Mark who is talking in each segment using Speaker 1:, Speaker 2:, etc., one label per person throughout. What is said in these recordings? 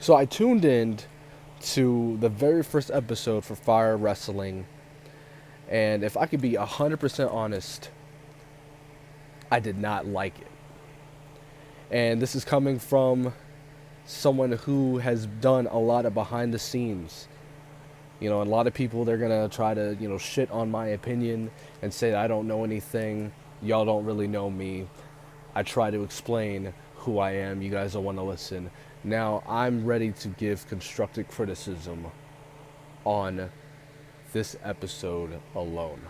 Speaker 1: So I tuned in to the very first episode for FYRE Wrestling, and if I could be 100% honest, I did not like it. And this is coming from someone who has done a lot of behind the scenes. You know, a lot of people, they're going to try to, shit on my opinion and say I don't know anything. Y'all don't really know me. I try to explain who I am. You guys don't want to listen. Now, I'm ready to give constructive criticism on this episode alone.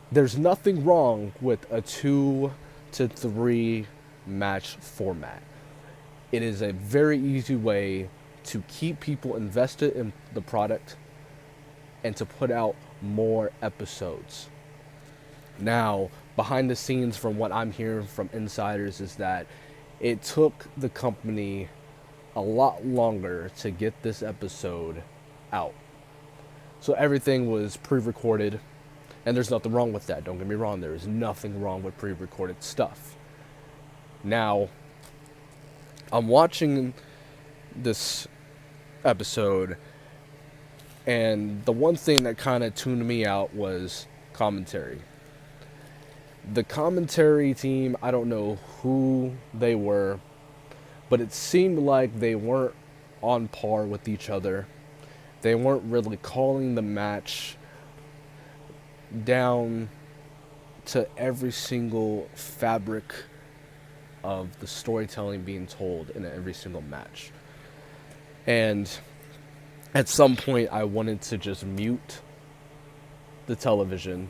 Speaker 1: There's nothing wrong with a 2 to 3 match format. It is a very easy way to keep people invested in the product and to put out more episodes. Now, behind the scenes, from what I'm hearing from insiders, is that it took the company a lot longer to get this episode out. So everything was pre-recorded, and there's nothing wrong with that. Don't get me wrong, there is nothing wrong with pre-recorded stuff. Now, I'm watching this episode, and the one thing that kind of tuned me out was commentary. The commentary team, I don't know who they were, but it seemed like they weren't on par with each other. They weren't really calling the match down to every single fabric of the storytelling being told in every single match. And at some point, I wanted to just mute the television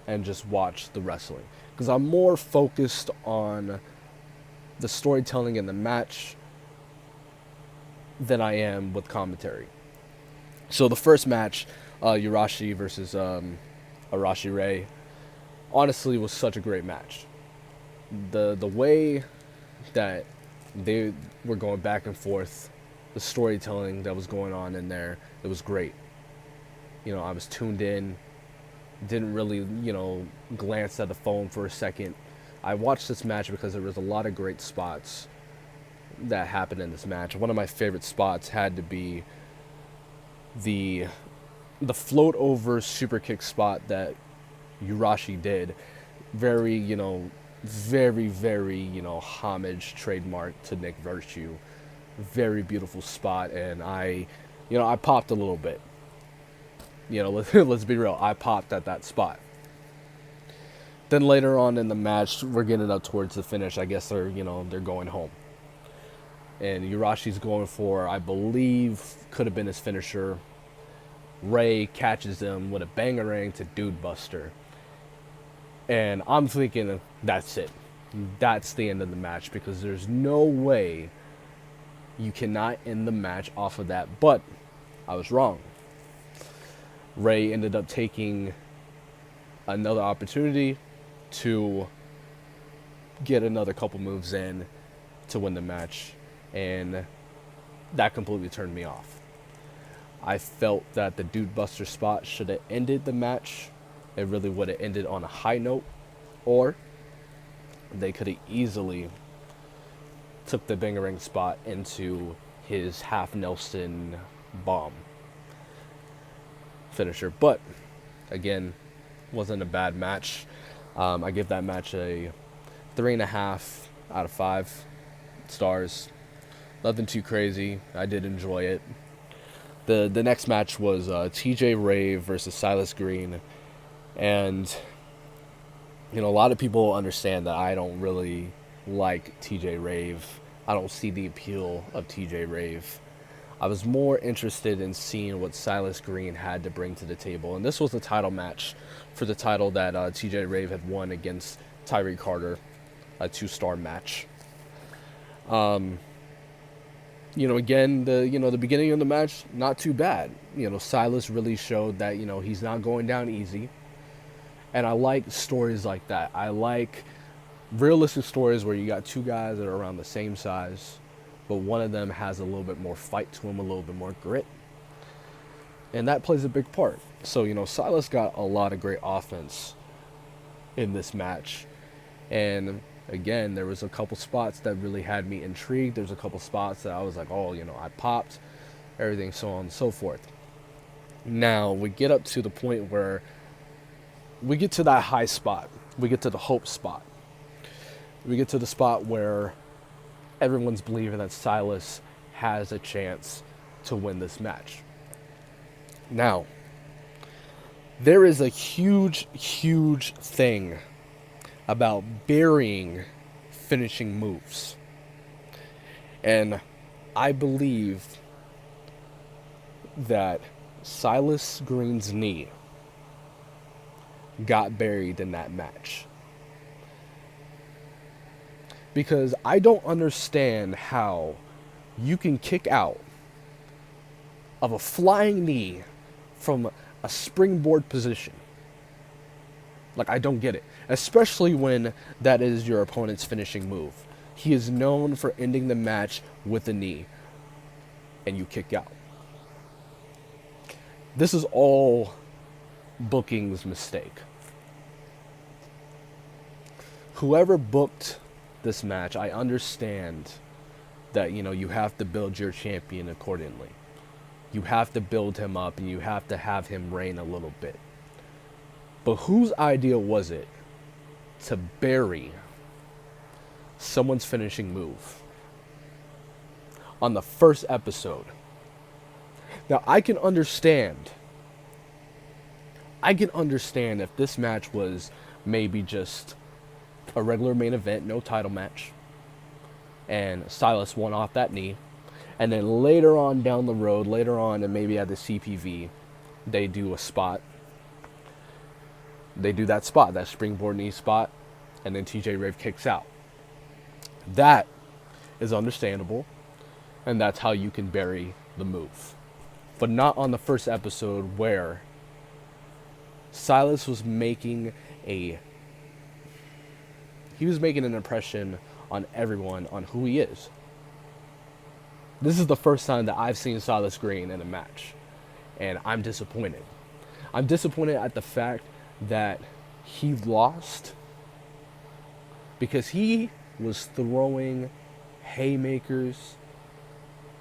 Speaker 1: and just watch the wrestling, because I'm more focused on the storytelling in the match than I am with commentary. So the first match, Yurashi versus Arashi Ray, honestly was such a great match. The way that they were going back and forth, the storytelling that was going on in there, it was great. I was tuned in, didn't really, glance at the phone for a second. I watched this match because there was a lot of great spots that happened in this match. One of my favorite spots had to be the float over super kick spot that Yurashi did. Very, very, homage trademark to Nick Virtue. Very beautiful spot, and I popped a little bit. Let's be real, I popped at that spot. Then later on in the match, we're getting up towards the finish. I guess they're going home. And Yurashi's going for, I believe, could have been his finisher. Ray catches him with a bangerang to Dude Buster. And I'm thinking, that's it. That's the end of the match, because there's no way you cannot end the match off of that. But I was wrong. Ray ended up taking another opportunity to get another couple moves in to win the match, and that completely turned me off. I felt that the Dude Buster spot should have ended the match. It really would have ended on a high note, or they could have easily took the bangerang spot into his half Nelson bomb finisher. But again, wasn't a bad match. I give that match a 3.5 out of 5 stars. Nothing too crazy. I did enjoy it. The next match was TJ Rave versus Silas Green, and a lot of people understand that I don't really like TJ Rave. I don't see the appeal of TJ Rave. I was more interested in seeing what Silas Green had to bring to the table. And this was the title match for the title that TJ Rave had won against Tyree Carter, a 2-star match. Again, the beginning of the match, not too bad. Silas really showed that, he's not going down easy. And I like stories like that. I like realistic stories where you got two guys that are around the same size, but one of them has a little bit more fight to him, a little bit more grit. And that plays a big part. So, Silas got a lot of great offense in this match. And Again, there was a couple spots that really had me intrigued. There's a couple spots that I was like, oh, I popped, everything, so on and so forth. Now, we get up to the point where we get to that high spot. We get to the hope spot. We get to the spot where everyone's believing that Silas has a chance to win this match. Now, there is a huge, huge thing about burying finishing moves. And I believe that Silas Green's knee got buried in that match. Because I don't understand how you can kick out of a flying knee from a springboard position. Like, I don't get it. Especially when that is your opponent's finishing move. He is known for ending the match with a knee. And you kick out. This is all booking's mistake. Whoever booked this match, I understand that, you have to build your champion accordingly. You have to build him up and you have to have him reign a little bit. But whose idea was it to bury someone's finishing move on the first episode? Now, I can understand if this match was maybe just a regular main event, no title match, and Silas won off that knee, and then later on down the road, and maybe at the CPV, they do a spot. They do that spot, that springboard knee spot, and then TJ Rave kicks out. That is understandable, and that's how you can bury the move. But not on the first episode where Silas was making an impression on everyone on who he is. This is the first time that I've seen Silas Green in a match, and I'm disappointed. I'm disappointed at the fact that he lost because he was throwing haymakers.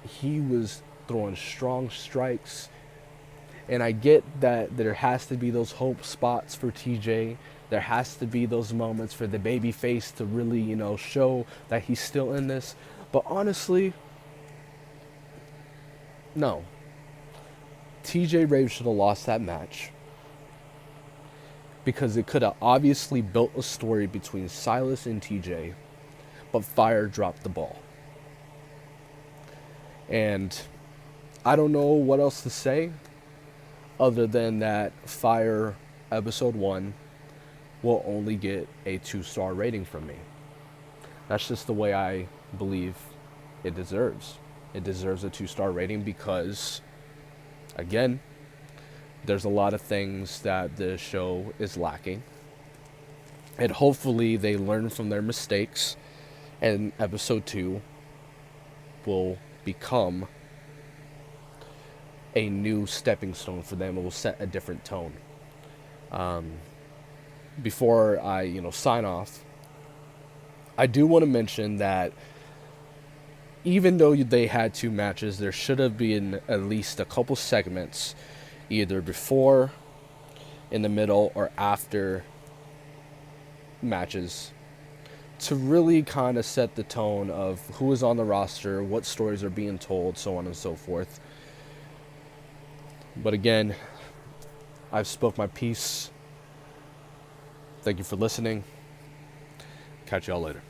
Speaker 1: He was throwing strong strikes. And I get that there has to be those hope spots for TJ. There has to be those moments for the baby face to really, show that he's still in this. But honestly, no. TJ Rave should have lost that match. Because it could have obviously built a story between Silas and TJ. But FYRE dropped the ball. And I don't know what else to say other than that FYRE episode 1 will only get a 2-star rating from me. That's just the way I believe it deserves. It deserves a 2-star rating because, again, there's a lot of things that the show is lacking. And hopefully they learn from their mistakes and episode 2 will become a new stepping stone for them. It will set a different tone. Before I, sign off, I do want to mention that even though they had 2 matches, there should have been at least a couple segments, either before, in the middle, or after matches, to really kind of set the tone of who is on the roster, what stories are being told, so on and so forth. But again, I've spoke my piece. Thank you for listening. Catch y'all later.